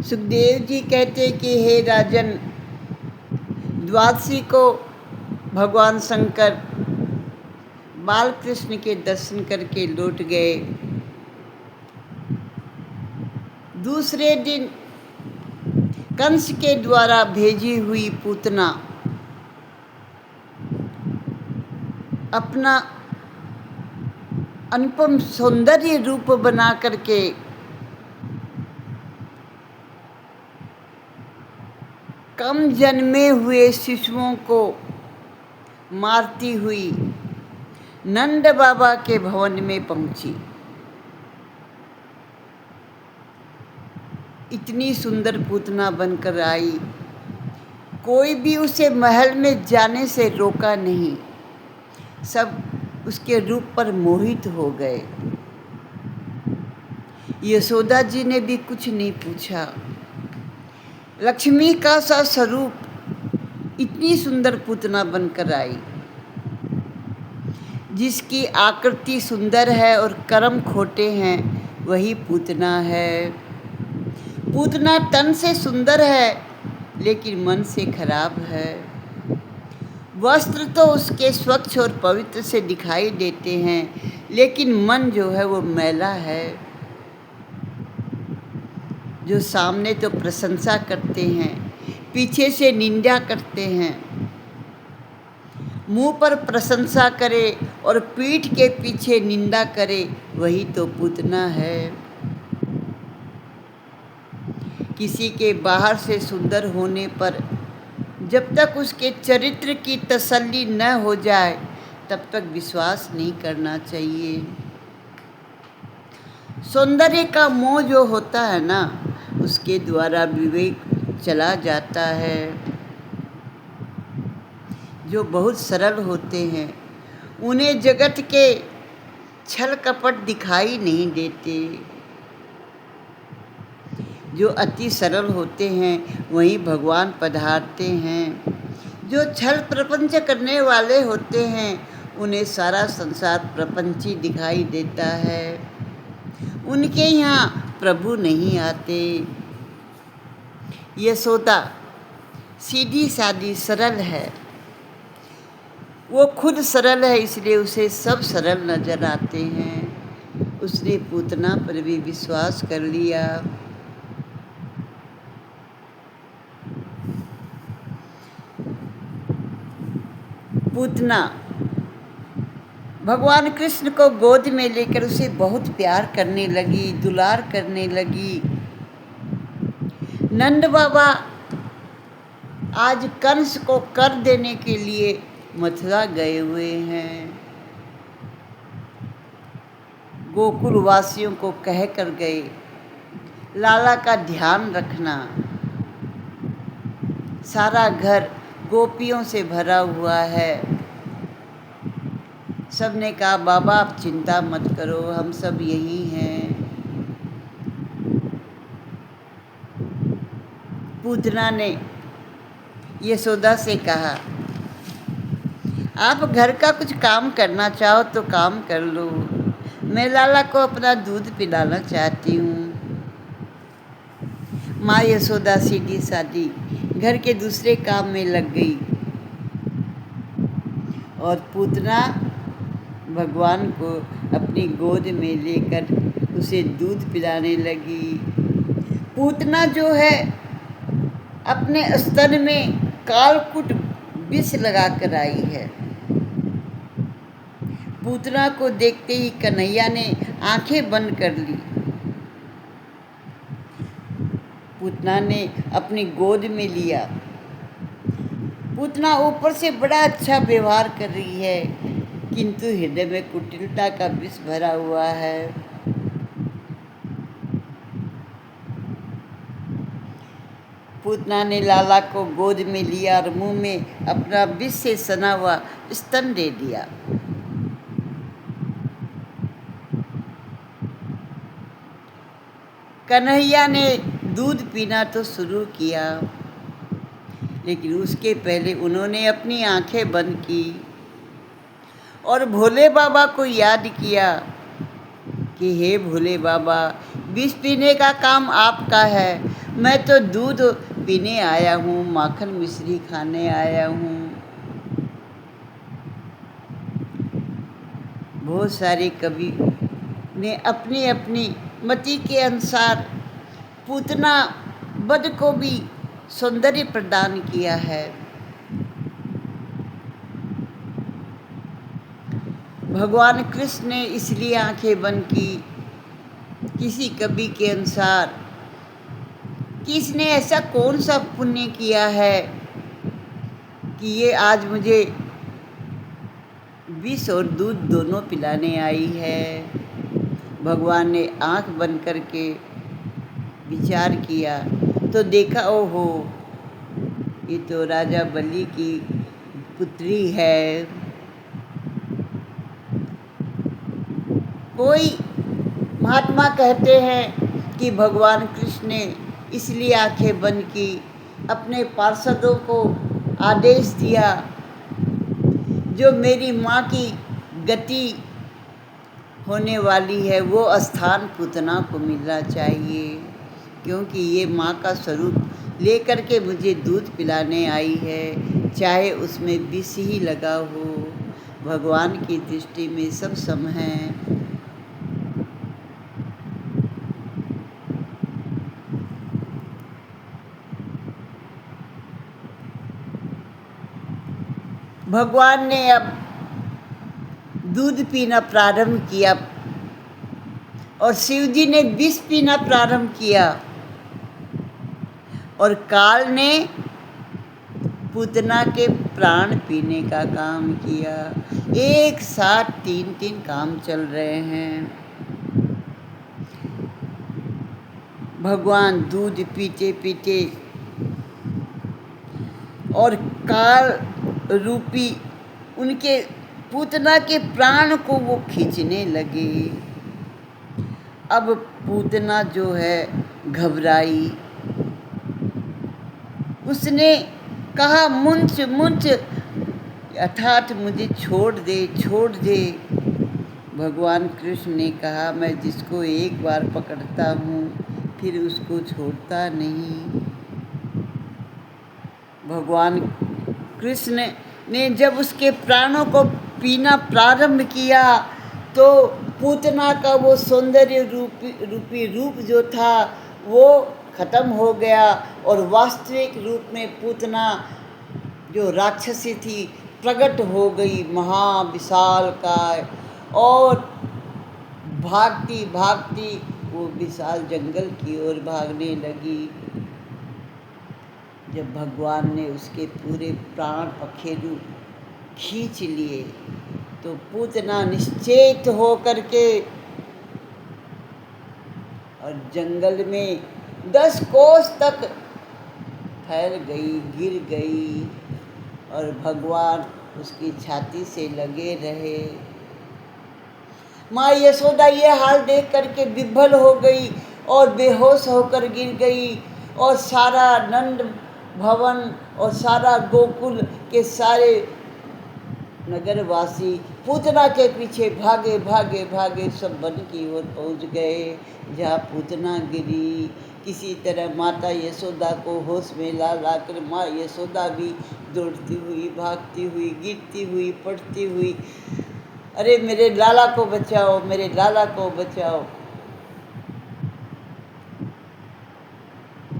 सुखदेव जी कहते कि हे राजन, द्वादशी को भगवान शंकर बाल कृष्ण के दर्शन करके लौट गए। दूसरे दिन कंस के द्वारा भेजी हुई पूतना अपना अनुपम सौंदर्य रूप बना करके कम जन्मे हुए शिशुओं को मारती हुई नंद बाबा के भवन में पहुंची। इतनी सुंदर पूतना बनकर आई, कोई भी उसे महल में जाने से रोका नहीं। सब उसके रूप पर मोहित हो गए। यशोदा जी ने भी कुछ नहीं पूछा। लक्ष्मी का सा स्वरूप इतनी सुंदर पूतना बनकर आई, जिसकी आकृति सुंदर है और कर्म खोटे हैं, वही पूतना है। पूतना तन से सुंदर है लेकिन मन से खराब है। वस्त्र तो उसके स्वच्छ और पवित्र से दिखाई देते हैं, लेकिन मन जो है वो मैला है। जो सामने तो प्रशंसा करते हैं, पीछे से निंदा करते हैं। मुंह पर प्रशंसा करे और पीठ के पीछे निंदा करे, वही तो पूतना है। किसी के बाहर से सुंदर होने पर जब तक उसके चरित्र की तसल्ली न हो जाए, तब तक विश्वास नहीं करना चाहिए। सौंदर्य का मोह जो होता है ना, उसके द्वारा विवेक चला जाता है। जो बहुत सरल होते हैं, उन्हें जगत के छल कपट दिखाई नहीं देते। जो अति सरल होते हैं, वहीं भगवान पधारते हैं। जो छल प्रपंच करने वाले होते हैं, उन्हें सारा संसार प्रपंची दिखाई देता है। उनके यहाँ प्रभु नहीं आते। यशोदा सीधी सादी सरल है। वो खुद सरल है, इसलिए उसे सब सरल नजर आते हैं। उसने पूतना पर भी विश्वास कर लिया। पूतना भगवान कृष्ण को गोद में लेकर उसे बहुत प्यार करने लगी, दुलार करने लगी। नंद बाबा आज कंस को कर देने के लिए मथुरा गए हुए हैं। गोकुल वासियों को कह कर गए, लाला का ध्यान रखना। सारा घर गोपियों से भरा हुआ है। सब ने कहा, बाबा आप चिंता मत करो, हम सब यही हैं। पूतना ने यशोदा से कहा, आप घर का कुछ काम करना चाहो तो काम कर लो, मैं लाला को अपना दूध पिलाना चाहती हूँ। माँ यशोदा सीधी सादी घर के दूसरे काम में लग गई और पूतना भगवान को अपनी गोद में लेकर उसे दूध पिलाने लगी। पूतना जो है अपने स्तन में कालकूट विष लगा कर आई है। पूतना को देखते ही कन्हैया ने आंखें बंद कर ली। पूतना ने अपनी गोद में लिया। पूतना ऊपर से बड़ा अच्छा व्यवहार कर रही है, किंतु हृदय में कुटिलता का विष भरा हुआ है। पूतना ने लाला को गोद में लिया और मुंह में अपना विष से सना हुआ स्तन दे दिया। कन्हैया ने दूध पीना तो शुरू किया, लेकिन उसके पहले उन्होंने अपनी आंखें बंद की और भोले बाबा को याद किया कि हे भोले बाबा, विष पीने का काम आपका है, मैं तो दूध पीने आया हूँ, माखन मिश्री खाने आया हूँ। बहुत सारे कवि ने अपनी अपनी मति के अनुसार पूतना वध को भी सौंदर्य प्रदान किया है। भगवान कृष्ण ने इसलिए आंखें बंद की, किसी कवि के अनुसार, कि इसने ऐसा कौन सा पुण्य किया है कि ये आज मुझे विष और दूध दोनों पिलाने आई है। भगवान ने आंख बंद करके विचार किया तो देखा, ओहो, ये तो राजा बलि की पुत्री है। कोई महात्मा कहते हैं कि भगवान कृष्ण ने इसलिए आंखें बंद की, अपने पार्षदों को आदेश दिया, जो मेरी माँ की गति होने वाली है वो स्थान पूतना को मिलना चाहिए, क्योंकि ये माँ का स्वरूप लेकर के मुझे दूध पिलाने आई है, चाहे उसमें विष ही लगा हो। भगवान की दृष्टि में सब सम है। भगवान ने अब दूध पीना प्रारंभ किया और शिव जी ने विष पीना प्रारंभ किया, और काल ने पूतना के प्राण पीने का काम किया। एक साथ तीन काम चल रहे हैं। भगवान दूध पीते पीते और काल रूपी उनके पूतना के प्राण को वो खींचने लगे। अब पूतना जो है घबराई, उसने कहा, मुंच मुंच, अर्थात मुझे छोड़ दे, छोड़ दे। भगवान कृष्ण ने कहा, मैं जिसको एक बार पकड़ता हूँ फिर उसको छोड़ता नहीं। भगवान कृष्ण ने जब उसके प्राणों को पीना प्रारंभ किया तो पूतना का वो सौंदर्य रूपी रूप जो था वो खत्म हो गया, और वास्तविक रूप में पूतना जो राक्षसी थी प्रकट हो गई, महाविशालकाय, और भागती भागती वो विशाल जंगल की ओर भागने लगी। जब भगवान ने उसके पूरे प्राण पखेरु खींच लिए तो पूतना निश्चेत हो करके और जंगल में 10 कोस तक फैल गई, गिर गई, और भगवान उसकी छाती से लगे रहे। माँ यशोदा ये हाल देख करके विभ्वल हो गई और बेहोश होकर गिर गई, और सारा नंद भवन और सारा गोकुल के सारे नगरवासी पूतना के पीछे भागे भागे भागे सब वन की ओर पहुँच गए जहाँ पूतना गिरी। किसी तरह माता यशोदा को होश में ला कर माँ यशोदा भी दौड़ती हुई, भागती हुई, गिरती हुई, पड़ती हुई, अरे मेरे लाला को बचाओ, मेरे लाला को बचाओ।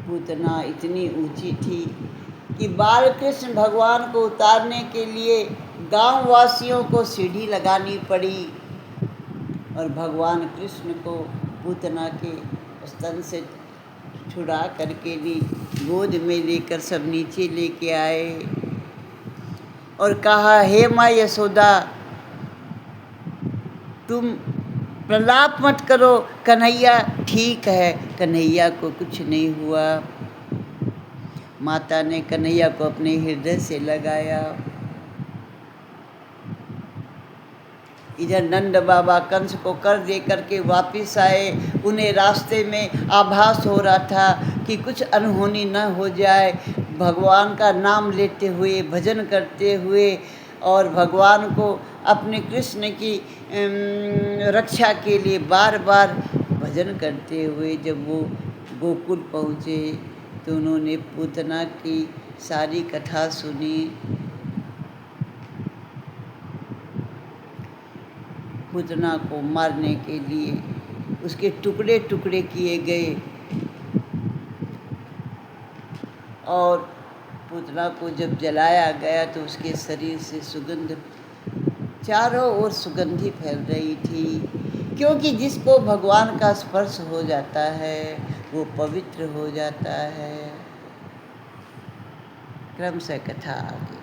पूतना इतनी ऊंची थी कि बाल कृष्ण भगवान को उतारने के लिए गांव वासियों को सीढ़ी लगानी पड़ी, और भगवान कृष्ण को पूतना के स्तन से छुड़ा करके भी गोद में लेकर सब नीचे लेके आए और कहा, हे माँ यशोदा, तुम प्रलाप मत करो, कन्हैया ठीक है, कन्हैया को कुछ नहीं हुआ। माता ने कन्हैया को अपने हृदय से लगाया। इधर नंद बाबा कंस को कर दे करके वापिस आए। उन्हें रास्ते में आभास हो रहा था कि कुछ अनहोनी न हो जाए। भगवान का नाम लेते हुए, भजन करते हुए और भगवान को अपने कृष्ण की रक्षा के लिए बार बार भजन करते हुए जब वो गोकुल पहुँचे तो उन्होंने पूतना की सारी कथा सुनी। पूतना को मारने के लिए उसके टुकड़े टुकड़े किए गए और पूतना को जब जलाया गया तो उसके शरीर से सुगंध चारों ओर सुगंधी फैल रही थी, क्योंकि जिसको भगवान का स्पर्श हो जाता है वो पवित्र हो जाता है। क्रम से कथा आगे।